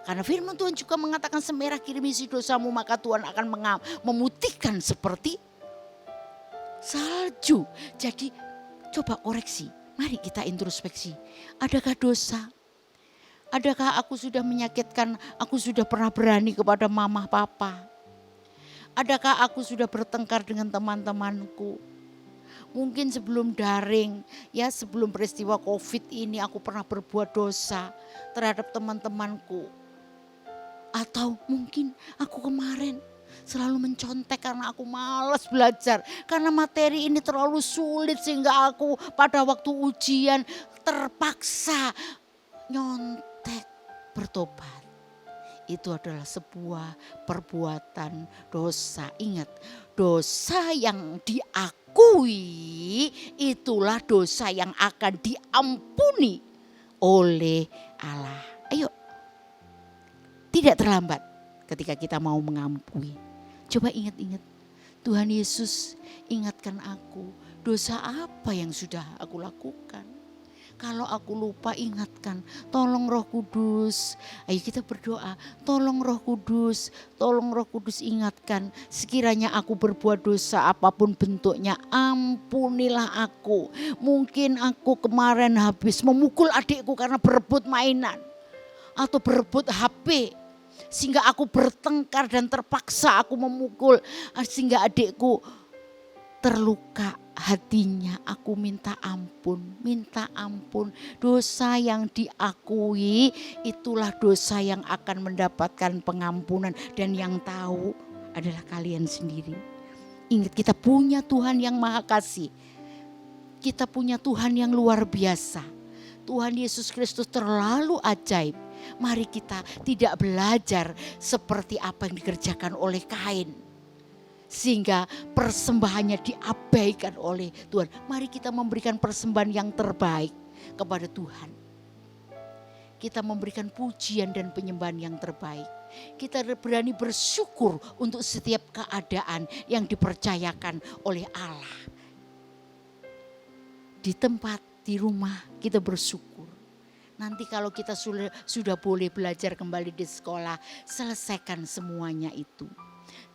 Karena firman Tuhan juga mengatakan semerah kirmisi dosamu maka Tuhan akan memutihkan seperti salju. Jadi coba koreksi, mari kita introspeksi. Adakah dosa? Adakah aku sudah menyakitkan, aku sudah pernah berani kepada mama papa? Adakah aku sudah bertengkar dengan teman-temanku? Mungkin sebelum daring, ya sebelum peristiwa COVID ini aku pernah berbuat dosa terhadap teman-temanku. Atau mungkin aku kemarin selalu mencontek karena aku malas belajar. Karena materi ini terlalu sulit sehingga aku pada waktu ujian terpaksa nyontek. Bertobat. Itu adalah sebuah perbuatan dosa. Ingat, dosa yang diakui itulah dosa yang akan diampuni oleh Allah. Ayo, tidak terlambat ketika kita mau mengampuni. Coba ingat-ingat, Tuhan Yesus ingatkan aku, dosa apa yang sudah aku lakukan. Kalau aku lupa ingatkan, tolong Roh Kudus. Ayo kita berdoa, tolong Roh Kudus, tolong Roh Kudus ingatkan. Sekiranya aku berbuat dosa apapun bentuknya, ampunilah aku. Mungkin aku kemarin habis memukul adikku karena berebut mainan. Atau berebut HP. Sehingga aku bertengkar dan terpaksa aku memukul. Sehingga adikku terluka hatinya. Aku minta ampun, minta ampun. Dosa yang diakui itulah dosa yang akan mendapatkan pengampunan. Dan yang tahu adalah kalian sendiri. Ingat, kita punya Tuhan yang maha kasih. Kita punya Tuhan yang luar biasa. Tuhan Yesus Kristus terlalu ajaib. Mari kita tidak belajar seperti apa yang dikerjakan oleh Kain. Sehingga persembahannya diabaikan oleh Tuhan. Mari kita memberikan persembahan yang terbaik kepada Tuhan. Kita memberikan pujian dan penyembahan yang terbaik. Kita berani bersyukur untuk setiap keadaan yang dipercayakan oleh Allah. Di tempat, di rumah kita bersyukur. Nanti kalau kita sudah boleh belajar kembali di sekolah, selesaikan semuanya itu.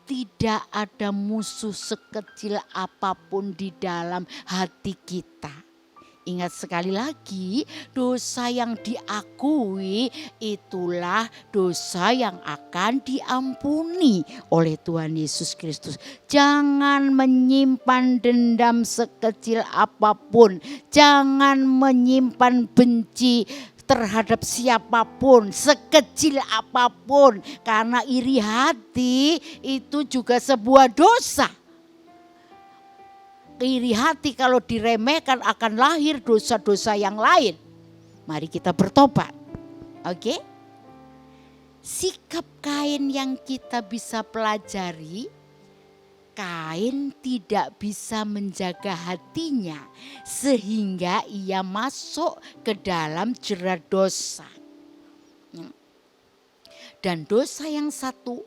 Tidak ada musuh sekecil apapun di dalam hati kita. Ingat sekali lagi, dosa yang diakui itulah dosa yang akan diampuni oleh Tuhan Yesus Kristus. Jangan menyimpan dendam sekecil apapun. Jangan menyimpan benci terhadap siapapun, sekecil apapun. Karena iri hati itu juga sebuah dosa. Iri hati kalau diremehkan akan lahir dosa-dosa yang lain. Mari kita bertobat. Oke? Sikap Kain yang kita bisa pelajari, Kain tidak bisa menjaga hatinya sehingga ia masuk ke dalam jerat dosa. Dan dosa yang satu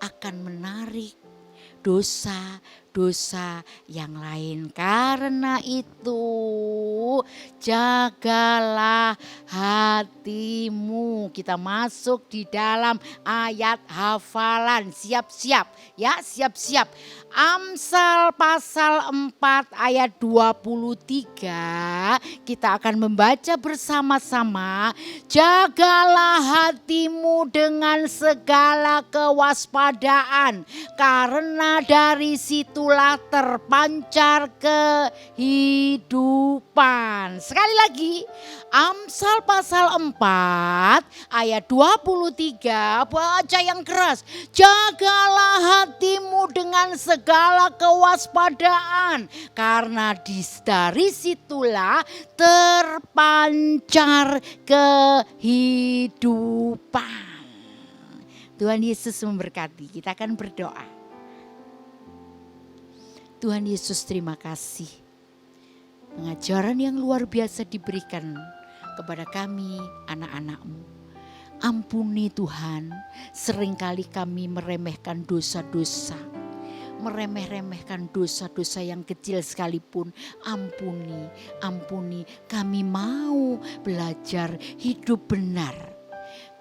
akan menarik dosa-dosa yang lain. Karena itu jagalah hatimu. Kita masuk di dalam ayat hafalan. Siap-siap ya, siap-siap. Amsal pasal 4 ayat 23 kita akan membaca bersama-sama. Jagalah hatimu dengan segala kewaspadaan, karena dari situlah terpancar kehidupan. Sekali lagi, Amsal pasal 4 ayat 23, baca yang keras. Jagalah hatimu dengan segala kewaspadaan, karena dari situlah terpancar kehidupan. Tuhan Yesus memberkati. Kita akan berdoa. Tuhan Yesus, terima kasih. Pengajaran yang luar biasa diberikan kepada kami, anak-anak-Mu. Ampuni Tuhan, seringkali kami meremehkan dosa-dosa. Meremeh-remehkan dosa-dosa yang kecil sekalipun. Ampuni, ampuni. Kami mau belajar hidup benar.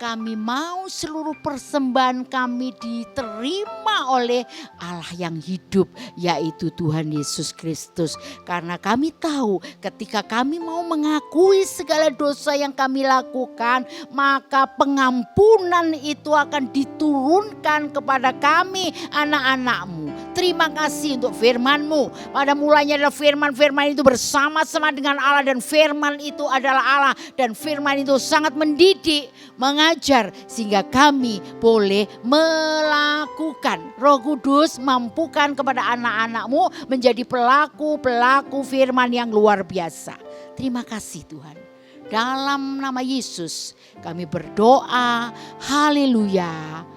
Kami mau seluruh persembahan kami diterima oleh Allah yang hidup, yaitu Tuhan Yesus Kristus. Karena kami tahu ketika kami mau mengakui segala dosa yang kami lakukan, maka pengampunan itu akan diturunkan kepada kami, anak-anak-Mu. Terima kasih untuk firman-Mu. Pada mulanya adalah firman-firman itu bersama-sama dengan Allah, dan firman itu adalah Allah, dan firman itu sangat mendidik, mengajar, sehingga kami boleh melakukan. Roh Kudus mampukan kepada anak-anak-Mu menjadi pelaku-pelaku firman yang luar biasa. Terima kasih Tuhan. Dalam nama Yesus kami berdoa. Haleluya.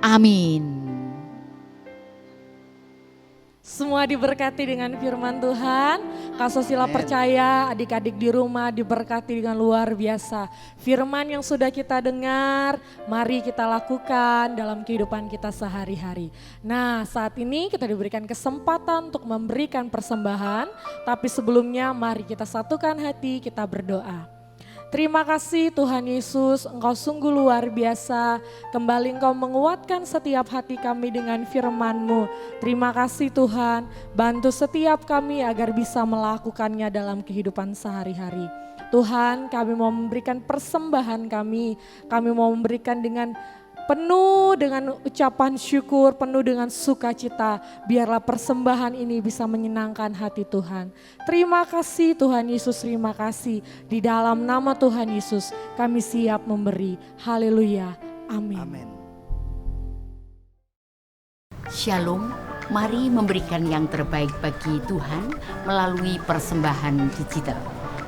Amin. Semua diberkati dengan firman Tuhan. Kak Sosila percaya adik-adik di rumah diberkati dengan luar biasa. Firman yang sudah kita dengar, mari kita lakukan dalam kehidupan kita sehari-hari. Nah, saat ini kita diberikan kesempatan untuk memberikan persembahan. Tapi sebelumnya mari kita satukan hati, kita berdoa. Terima kasih Tuhan Yesus, Engkau sungguh luar biasa. Kembali Engkau menguatkan setiap hati kami dengan firman-Mu. Terima kasih Tuhan, bantu setiap kami agar bisa melakukannya dalam kehidupan sehari-hari. Tuhan, kami mau memberikan persembahan kami mau memberikan dengan penuh dengan ucapan syukur, penuh dengan sukacita. Biarlah persembahan ini bisa menyenangkan hati Tuhan. Terima kasih Tuhan Yesus, terima kasih. Di dalam nama Tuhan Yesus kami siap memberi. Haleluya. Amin. Amin. Shalom, mari memberikan yang terbaik bagi Tuhan melalui persembahan digital.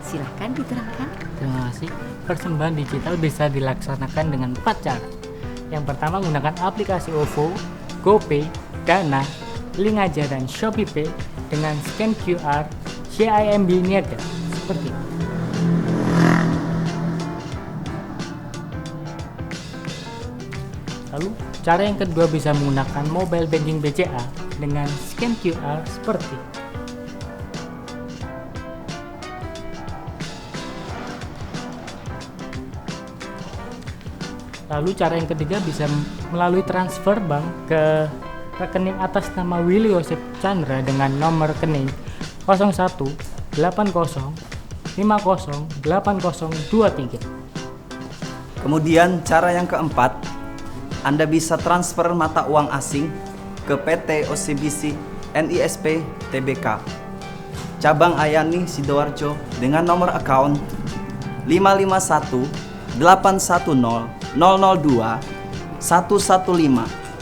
Silakan diterangkan. Terima kasih. Persembahan digital bisa dilaksanakan dengan 4 cara. Yang pertama menggunakan aplikasi OVO, GoPay, Dana, Link Aja dan ShopeePay dengan scan QR, CIMB Niaga seperti itu. Lalu cara yang kedua bisa menggunakan mobile banking BCA dengan scan QR seperti itu. Lalu cara yang ketiga bisa melalui transfer bank ke rekening atas nama Willy Joseph Chandra dengan nomor rekening 0180508023. Kemudian cara yang keempat, Anda bisa transfer mata uang asing ke PT OCBC NISP Tbk Cabang Ayani Sidoarjo dengan nomor account 551810002 115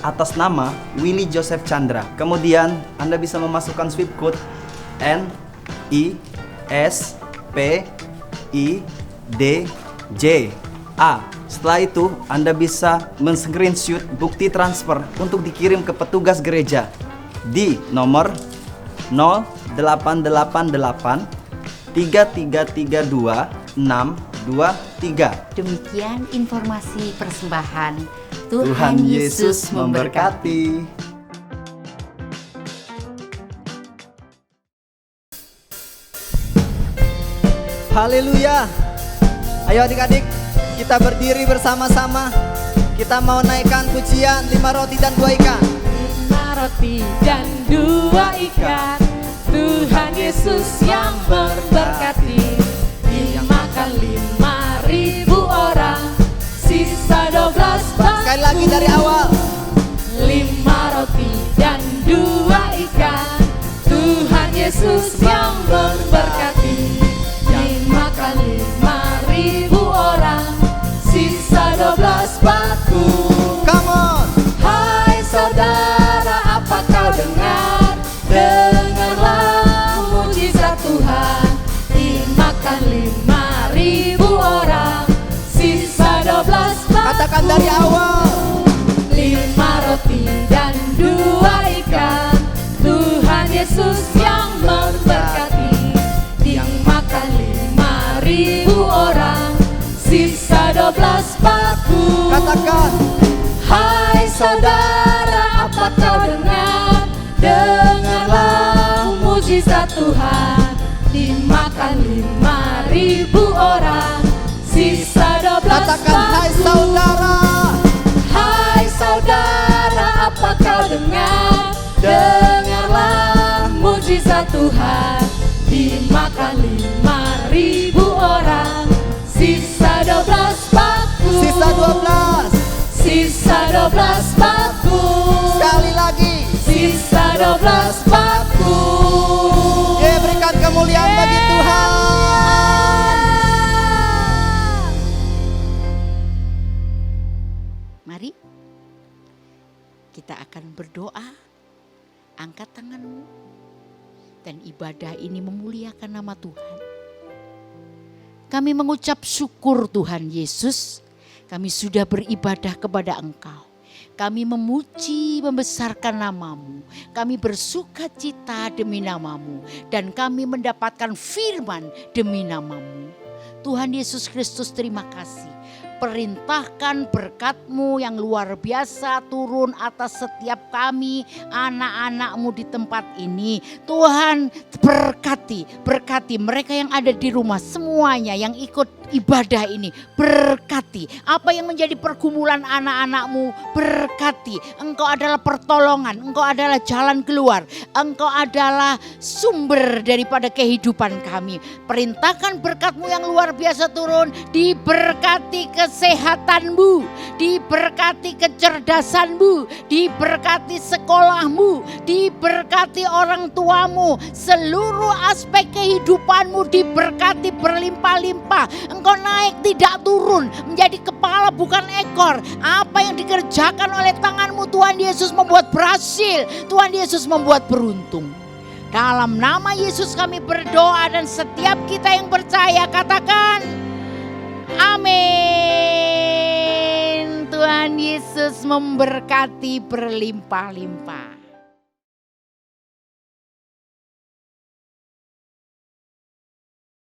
atas nama Willy Joseph Chandra. Kemudian Anda bisa memasukkan swift code NISPIDJ-A. Setelah itu Anda bisa men-screenshot bukti transfer untuk dikirim ke petugas gereja di nomor 0888 3332 623. Demikian informasi persembahan. Tuhan Yesus memberkati. Haleluya. Ayo adik-adik, kita berdiri bersama-sama. Kita mau naikkan pujian 5 roti dan 2 ikan. 5 roti dan 2 ikan, Tuhan Yesus yang memberkati. Dimakan 5.000 orang, sisa 12 batu. Sekali lagi dari awal. 5 roti dan 2 ikan, Tuhan Yesus yang memberkati. Dimakan 5.000 orang, sisa 12 batu. Come on. Hai saudara, apa kau dengar? Dengarlah mujizat Tuhan. Dimakan 5.000 orang, sisa 12 batu. Katakan dari awal. 5 roti dan 2 ikan, Tuhan Yesus yang memberkati. Dimakan 5.000 orang, sisa 12 batu. Katakan. Hai saudara, apa kau dengar? Dengarlah mujizat Tuhan. Dimakan 5.000 orang, sisa 12 Katakan hai batu. saudara. Hai saudara, apa kau dengar? Dengarlah mujizat Tuhan. Dimakan 5.000 orang, sisa 12 batu. Sisa 12. Sisa 12 batu. Sekali lagi. Sisa 12 batu. Berikan kemuliaan bagi Tuhan. Mari kita akan berdoa. Angkat tanganmu. Dan ibadah ini memuliakan nama Tuhan. Kami mengucap syukur Tuhan Yesus. Kami sudah beribadah kepada Engkau. Kami memuji, membesarkan nama-Mu. Kami bersuka cita demi nama-Mu. Dan kami mendapatkan firman demi nama-Mu. Tuhan Yesus Kristus, terima kasih. Perintahkan berkat-Mu yang luar biasa turun atas setiap kami, anak-anak-Mu di tempat ini. Tuhan berkati mereka yang ada di rumah, semuanya yang ikut ibadah ini. Berkati apa yang menjadi pergumulan anak-anak-Mu, berkati. Engkau adalah pertolongan, Engkau adalah jalan keluar, Engkau adalah sumber daripada kehidupan kami. Perintahkan berkat-Mu yang luar biasa turun, diberkati kesehatanmu, diberkati kecerdasanmu, diberkati sekolahmu, diberkati orang tuamu, seluruh aspek kehidupanmu diberkati berlimpah-limpah. Engkau naik tidak turun, menjadi kepala bukan ekor. Apa yang dikerjakan oleh tanganmu Tuhan Yesus membuat berhasil, Tuhan Yesus membuat beruntung. Dalam nama Yesus kami berdoa, dan setiap kita yang percaya katakan amin. Tuhan Yesus memberkati berlimpah-limpah.